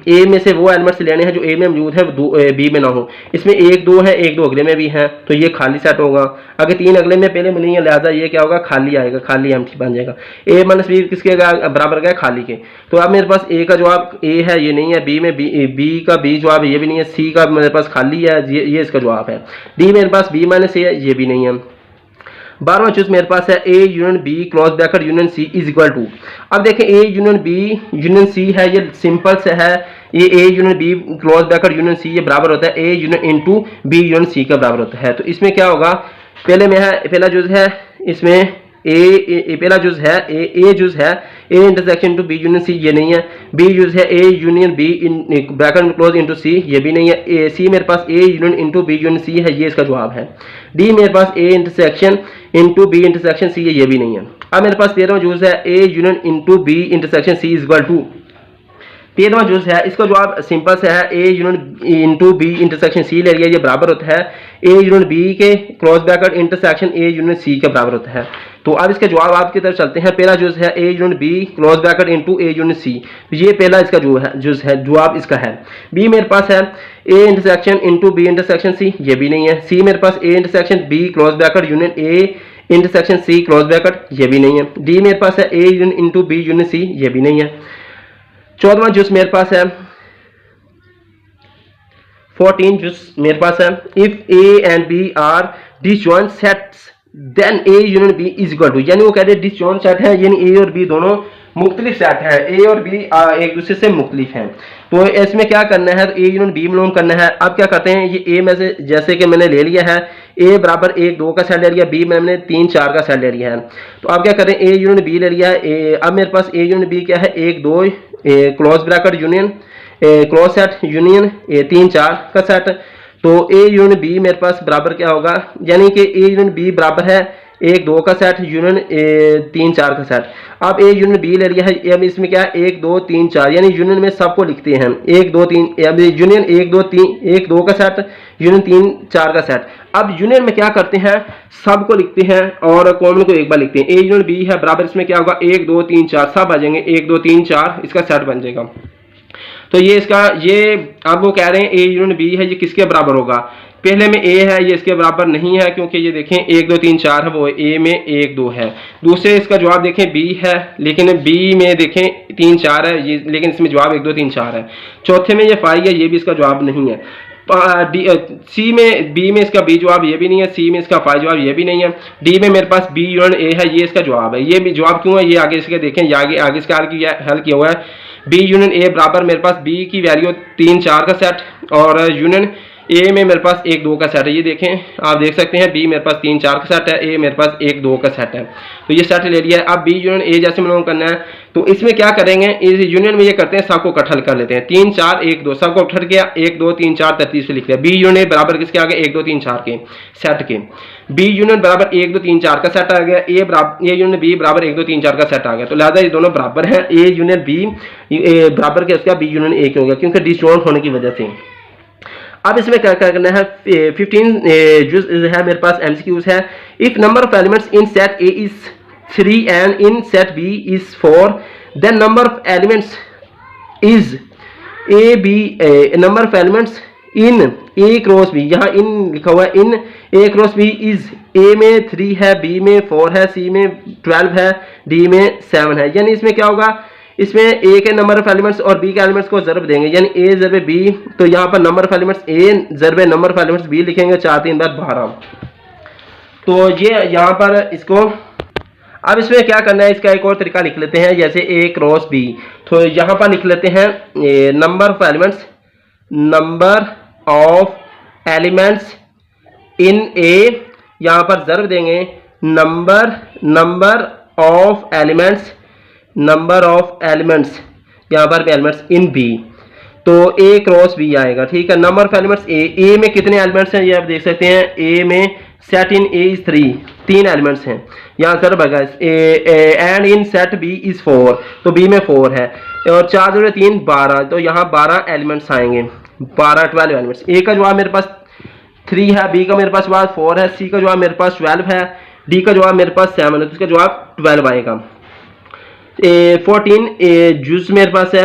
ए में से वो एलिमेंट्स लेने हैं जो ए में मौजूद है, बी में ना हो। इसमें एक दो है, एक दो अगले में भी हैं, तो ये खाली सेट होगा। अगर 3 अगले में पहले में नहीं है, लिहाजा ये क्या होगा, खाली आएगा, खाली एम्प्टी बन जाएगा। ए माइनस बी किसके बराबर गया, खाली के। तो अब मेरे पास ए का जवाब ए है, ये नहीं है। बी में बी का बी जवाब ये भी नहीं है। सी का मेरे पास खाली है, ये इसका जवाब है। डी मेरे पास बी माइनस ए है, ये भी नहीं है। 12वां चूज मेरे पास है A union B close bracket union C is equal to. अब देखें A union B union C है, ये सिंपल से है। ये A union B close bracket union C ये बराबर होता है A union into B union C का बराबर होता है। तो इसमें क्या होगा, पहले में है, पहला जुज है इसमें पहला जुज है ए जुज है A intersection to B union C, ये नहीं है। बी जुज है A union B in bracket close into C, ये भी नहीं है। ए सी मेरे पास A union into B union C है, ये इसका जवाब है। डी मेरे पास A intersection into B intersection C है, ये भी नहीं है। अब मेरे पास 13वां जुज है A union into B intersection C is equal to. 13वां जुज है, इसका जवाब सिंपल से है A union into B intersection C ले लिया, ये बराबर होता है ए यूनियन बी के cross bracket intersection A union C के बराबर होता है। तो अब इसके जवाब आपकी तरफ चलते हैं। पहला जुज है A union B cross bracket into A union C, ये पहला इसका जो है जुज है, जवाब इसका है। बी मेरे पास है A intersection into B intersection C, ये भी नहीं है। सी मेरे पास A intersection B cross bracket union A intersection C cross bracket, ये भी नहीं है। डी मेरे पास है A union into B union C, ये भी नहीं है। 14वां जुज मेरे पास है 14 जुज मेरे पास है if A and B are disjoint sets then A union B is equal to, यानी वो कह रहे हैं डिसजॉइंट सेट है, यानी ए और बी दोनों मुख्तलिफ सेट है, ए और बी एक दूसरे से मुख्तलिफ हैं। तो इसमें क्या करना है, तो ए यूनियन बी मालूम करना है। अब क्या करते हैं, ये ए में से जैसे कि मैंने ले लिया है ए बराबर 1 2 का सेट ले लिया, बी में मैंने 3 4 का सेट ले लिया है। तो अब क्या करें, ए यूनियन बी ले लिया है। अब मेरे पास ए यूनियन बी क्या है, 1 2 close bracket union close set union 3 4 का सेट। तो ए यूनियन बी मेरे पास बराबर क्या होगा, यानी कि ए यूनियन बी बराबर है 1 2 का सेट यूनियन 3 4 का सेट। अब ए यूनियन बी ले लिया है, अब इसमें क्या है 1 2 3 4, यानी यूनियन में सबको लिखते हैं 1 2 3, अब यूनियन 1 2 3 1 2 का सेट यूनियन 3 4 का सेट। अब यूनियन में क्या करते हैं, सबको लिखते हैं और कॉमन को एक बार लिखते हैं। ए यूनियन बी है बराबर, इसमें क्या होगा 1 2 3 4 सब आ जाएंगे, 1 2 3 4 इसका सेट बन जाएगा। तो ये इसका ये अब वो कह रहे हैं ए यूनियन बी है, ये किसके बराबर होगा, पहले में ए है, ये इसके बराबर नहीं है, क्योंकि ये देखें 1 2 3 4 है, वो ए में 1 2 है। दूसरे इसका जवाब देखें बी है, लेकिन बी में देखें 3 4 है, ये लेकिन इसमें जवाब 1 2 3 4 है। चौथे में ये 5 है, ये भी इसका जवाब नहीं है। सी में बी में इसका बी जवाब ये भी नहीं है, सी में इसका 5 जवाब ये भी नहीं है। डी में मेरे पास बी यूनियन ए है, ये इसका जवाब है। ये भी जवाब क्यों है, ये आगे इसके देखें, ये आगे इसका हल किया हुआ है। बी यूनियन ए बराबर मेरे पास बी की वैल्यू 3 4 का सेट और यूनियन ए में मेरे पास 1 2 का सेट है। ये देखें, आप देख सकते हैं बी मेरे पास 3 4 का सेट है, ए मेरे पास 1 2 का सेट है। तो ये सेट ले लिया है। अब बी यूनियन ए जैसे मालूम करना है, तो इसमें क्या करेंगे, इस यूनियन में ये करते हैं सबको इकट्ठा कर लेते हैं, 3 4 1 2 सबको इकट्ठा किया, 1 2 3 4 33 से लिख लिया। बी यूनियन बराबर किसके आ गए, 1 2 3 4 के सेट के। बी यूनियन बराबर 1 2 3 4 का सेट आ गया, ए यूनियन बी बराबर 1 2 3 4 का सेट आ गया। तो लिहाजा ये दोनों बराबर हैं, ए यूनियन बी बराबर के उसका बी यूनियन ए के हो गया, क्योंकि डिसजॉइंट होने की वजह से। अब इसमें क्या करना है, 15 जो है मेरे पास एमसीक्यूज है। If number of elements in set A is 3 and in set B is 4, then number of elements is A B, number of elements in A cross B, यहाँ इन लिखा हुआ है, in A cross B is A में 3 है, B में 4 है, सी में 12 है, डी में 7 है। यानी इसमें क्या होगा, इसमें ए के नंबर ऑफ एलिमेंट्स और बी के एलिमेंट्स को ज़रब देंगे, यानी ए ज़रबे बी, तो यहाँ पर नंबर ऑफ एलिमेंट्स ए ज़रबे नंबर ऑफ एलिमेंट्स बी लिखेंगे, 4 3 12। तो ये यहाँ पर इसको, अब इसमें क्या करना है, इसका एक और तरीका लिख लेते हैं, जैसे ए क्रॉस बी। तो यहाँ पर लिख लेते हैं number of elements, number of elements in A, यहाँ पर ज़रब देंगे number of elements, number of elements यहाँ पर भी एलिमेंट्स इन बी, तो ए क्रॉस बी आएगा, ठीक है। नंबर ऑफ एलिमेंट्स ए में कितने एलिमेंट्स हैं, ये आप देख सकते हैं, ए में set in A is 3 elements हैं, यहाँ सर बगा and in set B is 4, तो बी में 4 है, और 4 जोड़े 3 12, तो यहाँ 12 एलिमेंट्स आएंगे, 12 एलिमेंट्स। ए का जवाब मेरे पास 3 है, बी का मेरे पास जवाब 4 है, सी का जवाब मेरे पास 12 है, डी का जवाब मेरे पास 7 है, तो इसका जवाब 12 आएगा। 14 जूस मेरे पास है,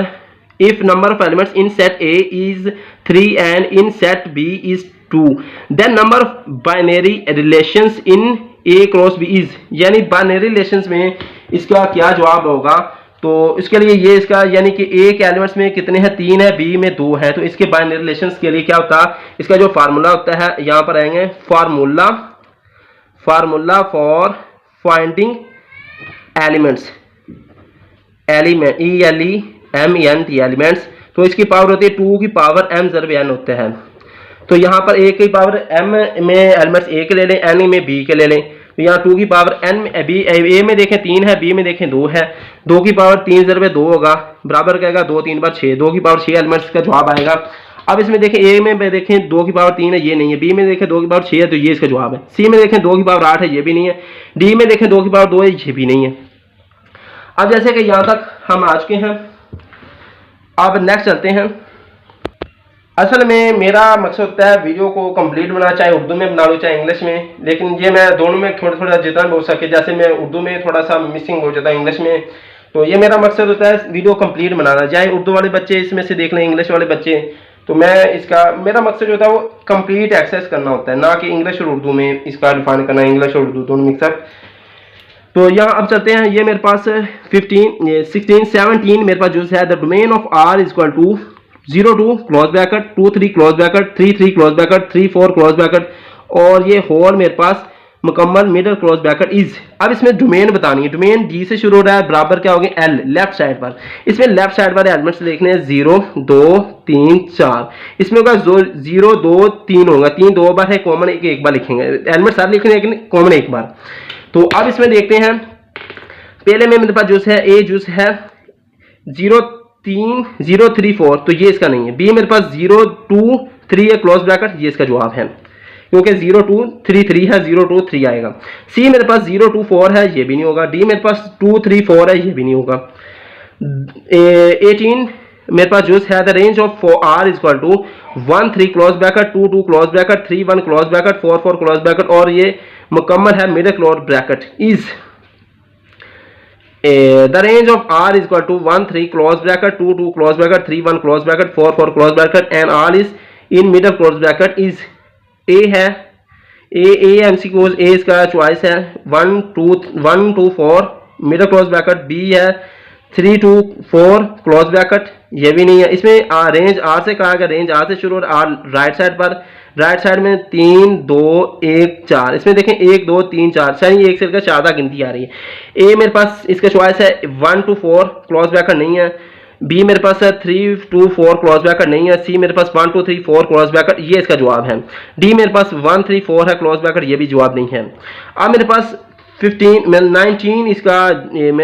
if number of elements in set A is 3 and in set B is 2, then number of binary relations in A cross B is, यानी बाइनरी रिलेशंस में इसका क्या जवाब होगा। तो इसके लिए ये इसका यानी कि ए के एलिमेंट्स में कितने हैं, 3 है, बी में 2 है, तो इसके बाइनरी रिलेशंस के लिए क्या होता है, इसका जो फार्मूला होता है यहाँ पर आएंगे formula for finding elements, elements, तो इसकी पावर होती है 2 की पावर m ज़रब n होते हैं। तो यहाँ पर a की पावर m में एलिमेंट्स a के ले लें, n में b के ले लें, तो यहाँ 2 की पावर n में b a में देखें 3 है, b में देखें 2 है, 2 की पावर 3 ज़रब 2 होगा, बराबर कहेगा 2 3 बार 6, 2 की पावर 6 एलिमेंट्स का जवाब आएगा। अब इसमें देखें a में देखें 2 की पावर 3 है, ये नहीं है, b में देखें 2 की पावर 6 है, तो ये इसका जवाब है, c में देखें 2 की पावर 8 है, ये भी नहीं है, d में देखें 2 की पावर 2 है, ये भी नहीं है। अब जैसे कि यहाँ तक हम आ चुके हैं, अब नेक्स्ट चलते हैं। असल में मेरा मकसद होता है वीडियो को कंप्लीट बनाना, चाहे उर्दू में बना लो चाहे इंग्लिश में, लेकिन ये मैं दोनों में थोड़ा जितना हो सके, जैसे मैं उर्दू में थोड़ा सा मिसिंग हो जाता है इंग्लिश में, तो ये मेरा मकसद होता है वीडियो कंप्लीट बनाना, चाहे उर्दू वाले बच्चे इसमें से देख लें, इंग्लिश वाले बच्चे, तो मैं मेरा मकसद जो होता है वो कंप्लीट एक्सेस करना होता है, ना कि इंग्लिश और उर्दू में इसका डिफाइन करना, इंग्लिश और उर्दू दोनों मिक्सअप। तो यहाँ अब चलते हैं, ये मेरे पास 15 16 17 मेरे पास जो है the domain of R is equal to 02 close bracket 23 close bracket 33 close bracket 34 close bracket, और ये होल मेरे पास मुकम्मल मिडल क्लोज ब्रैकेट इज। अब इसमें डोमेन बतानी है, डोमेन डी से शुरू हो रहा है, बराबर क्या होगी एल लेफ्ट साइड पर, इसमें लेफ्ट साइड वाले एलिमेंट्स देखने हैं 0 2 3 4, इसमें होगा 0 2 3 होगा, 3 2 बार है, कॉमन एक बार लिखेंगे, एलिमेंट सारे लिखेंगे लेकिन कॉमन एक बार। तो अब इसमें देखते हैं, पहले में मेरे पास जूस है ए जूस है 0 3 0 3 4, तो ये इसका नहीं है। बी मेरे पास 0 2 3 है क्लोज ब्रैकेट, ये इसका जवाब है क्योंकि 0 2 3 3 है, 0 2 3 आएगा। सी मेरे पास 0 2 4 है, ये भी नहीं होगा। डी मेरे पास 2 3 4 है, ये भी नहीं होगा। 18 मेरे पास जूस है the range of R is equal to 1 3 close bracket 2 2 close bracket 3 1 close bracket 4 4 close bracket, और ये मुकम्मल है middle close bracket is the range of r is equal to 1 3 close bracket 2 2 close bracket 3 1 close bracket 4 4 close bracket and r is in middle close bracket is a है a MCQs a इसका choice है 1 2 4 middle close bracket, b है 3 2 4 close bracket, ये भी नहीं है। इसमें range r से कहा गया, रेंज r से शुरू और r राइट साइड पर, राइट साइड में 3 2 1 4, इसमें देखें 1 2 3 4, सही एक से लेकर 4 तक गिनती आ रही है। ए मेरे पास इसका चॉइस है 1 2 4 क्लोज ब्रैकेट नहीं है, बी मेरे पास है 3 2 4 क्लोज ब्रैकेट नहीं है, सी मेरे पास 1 2 3 4 क्लोज ब्रैकेट, ये इसका जवाब है। डी मेरे पास 1 3 4 है क्लोज ब्रैकेट, ये भी जवाब नहीं है। अब मेरे पास 19 इसका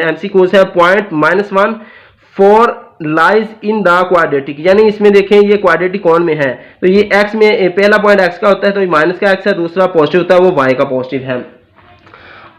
MCQs है point -1 4 lies in the quadratic, यानी इसमें देखें ये क्वाड्रेटिक कौन में है, तो ये x में पहला पॉइंट x का होता है, तो ये माइनस का x है, दूसरा पॉजिटिव होता है वो y का पॉजिटिव है।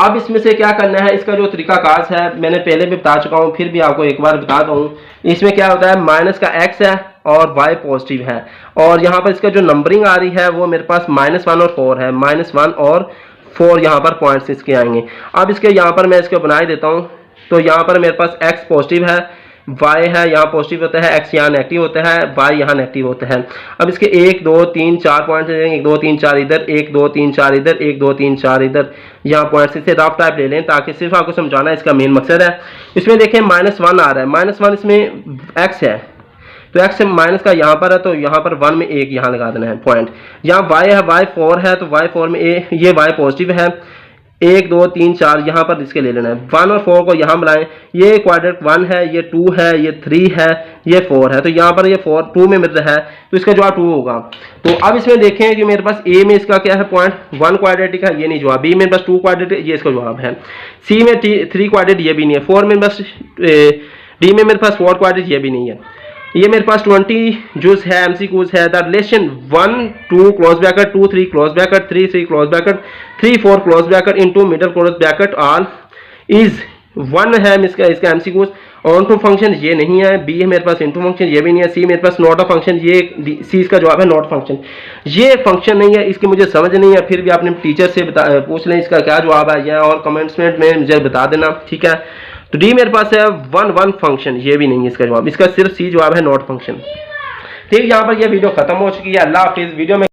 अब इसमें से क्या करना है, इसका जो तरीकाकार है मैंने पहले भी बता चुका हूँ, फिर भी आपको एक बार बता दूँ। इसमें क्या होता है, माइनस का x है और y पॉजिटिव है, और यहाँ पर इसका जो नंबरिंग आ रही है वो मेरे पास -1 और 4 है, -1 और 4 यहाँ पर पॉइंट्स इसके आएंगे। अब इसके यहाँ पर मैं इसको बना देता हूँ, तो यहाँ पर मेरे पास x पॉजिटिव है, y है यहाँ पॉजिटिव होता है, x यहाँ नेगेटिव होता है, y यहाँ नेगेटिव होता है। अब इसके 1 2 3 4 पॉइंट 1 2 3 4 इधर, 1 2 3 4 इधर, 1 2 3 4 इधर, यहाँ पॉइंट्स से रफ टाइप ले लें ताकि सिर्फ आपको समझाना इसका मेन मकसद है। इसमें देखें -1 आ रहा है, -1 इसमें x है, तो x माइनस का यहाँ पर है, तो यहाँ पर 1 में 1 यहाँ लगा देना है पॉइंट। यहाँ y है, y 4 है, तो y 4 में ये y पॉजिटिव है, 1 2 3 4 यहाँ पर इसके ले लेना है। 1 और 4 को यहाँ मिलाएं, ये क्वाड्रेट 1 है, ये 2 है, ये 3 है, ये 4 है, तो यहाँ पर ये 4 2 में मिल रहा है, तो इसका जवाब 2 होगा। तो अब इसमें देखें कि मेरे पास a में इसका क्या है पॉइंट 1 क्वाड्रेटिक है, ये नहीं जवाब। b में बस 2 क्वाड्रेटिक, ये इसका जवाब है। c में 3 क्वाड्रेट, ये भी नहीं है। 4 में बस d में मेरे पास 4 क्वाड्रेट, ये भी नहीं है। ये मेरे पास 20 जूस है MCQs है the relation 1 2 close bracket 2 3 close bracket 3 3 close bracket 3 4 close bracket into middle close bracket all is 1 है इसका MCQs। ऑन टू फंक्शन ये नहीं है, बी है मेरे पास इनटू फंक्शन, ये भी नहीं है। सी मेरे पास नॉट अ फंक्शन, ये सी इसका जवाब है नॉट फंक्शन, ये फंक्शन नहीं है, इसकी मुझे समझ नहीं है, फिर भी आपने टीचर से पूछ लें इसका क्या जवाब है, या और कमेंट्स में मुझे बता देना, ठीक है। तो डी मेरे पास है 1 फंक्शन, ये भी नहीं है इसका जवाब, इसका सिर्फ सी जवाब है नॉट फंक्शन। ठीक, यहाँ पर ये वीडियो खत्म हो चुकी है। अल्लाह हाफिज। वीडियो में